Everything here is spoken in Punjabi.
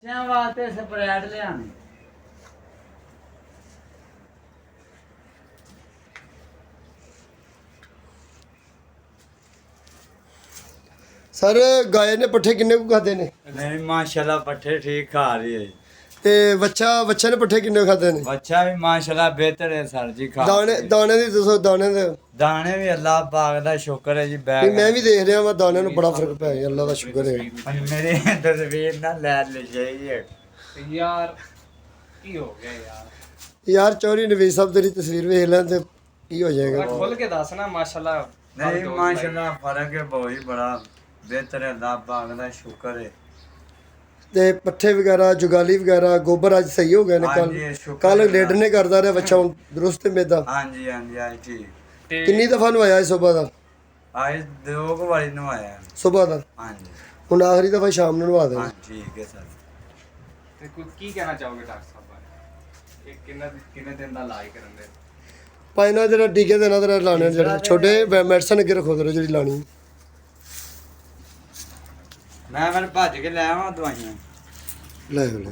ਬੱਚਿਆਂ ਵਾਸਤੇ ਸਪਰੈਡ ਲਿਆਣੀ। ਸਰ ਗਾਏ ਨੇ ਪੱਠੇ ਕਿੰਨੇ ਕੁ ਖਾਦੇ ਨੇ? ਨਹੀਂ ਮਾਸ਼ਾਅੱਲਾ ਪੱਠੇ ਠੀਕ ਖਾ ਰਹੀ ਹੈ। ਤੇ ਬੱਚੇ ਨੇ ਪੱਠੇ ਕਿੰਨੇ ਖਾਦੇ ਨੇ? ਬੱਚਾ ਵੀ ਮਾਸ਼ਾਅੱਲਾ ਬਿਹਤਰ ਹੈ ਸਰ ਜੀ ਖਾ ਦਾਣੇ ਦੀ ਦੱਸੋ, ਦਾਣੇ ਦੇ। ਦਾਣੇ ਵੀ ਅੱਲਾਹ ਪਾਕ ਦਾ ਸ਼ੁਕਰ ਹੈ ਜੀ। ਵੀ ਬੈਗ ਮੈਂ ਵੀ ਦੇਖ ਰਿਹਾ ਵਾ ਦਾਣਿਆਂ ਨੂੰ ਬੜਾ ਫਰਕ ਪੈ ਗਿਆ, ਅੱਲਾ ਦਾ ਸ਼ੁਕਰ ਹੈ। ਮੇਰੇ ਤਸਵੀਰ ਨਾ ਲੈ ਜਾਈਏ ਯਾਰ ਕੀ ਹੋ ਗਿਆ ਯਾਰ? ਯਾਰ ਚੌਧਰੀ ਨਵੀਸ ਸਾਹਿਬ ਤੇਰੀ ਤਸਵੀਰ ਵੇਖ ਲੈਣ ਤੇ ਕੀ ਹੋ ਜਾਏਗਾ? ਖੁੱਲ ਕੇ ਦੱਸ ਨਾ। ਮਾਸ਼ਾਅੱਲਾ ਨਹੀਂ ਮਾਸ਼ਾਅੱਲਾ ਫਰਕ ਹੈ ਬਹੁਤ ਹੀ ਬੜਾ ਬਿਹਤਰ ਹੈ, ਅੱਲਾਹ ਪਾਕ ਦਾ ਸ਼ੁਕਰ ਹੈ। ਤੇ ਪੱਠੇ ਵਗੈਰਾ ਜੁਗਾਲੀ ਵਗੈਰਾ ਗੋਬਰ ਅੱਜ ਸਹੀ ਹੋ ਗਏ ਨੇ? ਹਾਂਜੀ, ਸ਼ੁਕਰ ਕੱਲ ਹੈ। ਲੇਡ ਨੇ ਕਰਦਾ ਰਿਹਾ ਬੱਚਾ, ਹੁਣ ਦਰੁਸਤ ਮੇਦਾ। ਹਾਂਜੀ ਹਾਂਜੀ ਹਾਂਜੀ ਠੀਕ। ਕਿੰਨੀ ਦਫਾ ਨਵਾਇਆ ਸਵੇਰ ਦਾ? ਅੱਜ 2 ਵਾਰੀ ਨਵਾਇਆ। ਸਵੇਰ ਦਾ। ਹਾਂਜੀ ਹੁਣ ਆਖਰੀ ਦਫਾ ਸ਼ਾਮ ਨੂੰ ਨਵਾ ਦੇ। ਹਾਂ ਠੀਕ ਹੈ ਸਰ। ਤੇ ਕੋਈ ਕੀ ਕਹਿਣਾ ਚਾਹੋਗੇ ਡਾਕਟਰ ਸਾਹਿਬ ਬਾਰੇ? ਇਹ ਕਿੰਨੇ ਦਿਨ ਦਾ ਇਲਾਜ ਕਰਨ ਦੇ? ਪਾਇਨਾ ਜਿਹੜਾ ਟੀਕੇ ਦੇਣਾ ਤੇਰਾ ਲਾਣੇ ਜਿਹੜੇ ਛੋਟੇ ਮੈਡੀਸਨ ਅੱਗੇ ਰੱਖੋ ਤੇਰੇ ਜਿਹੜੀ ਲਾਣੀ। ਮੈਂ ਭੱਜ ਕੇ ਲੈ ਆਵਾਂ ਦਵਾਈਆਂ। ਲੈ ਲੈ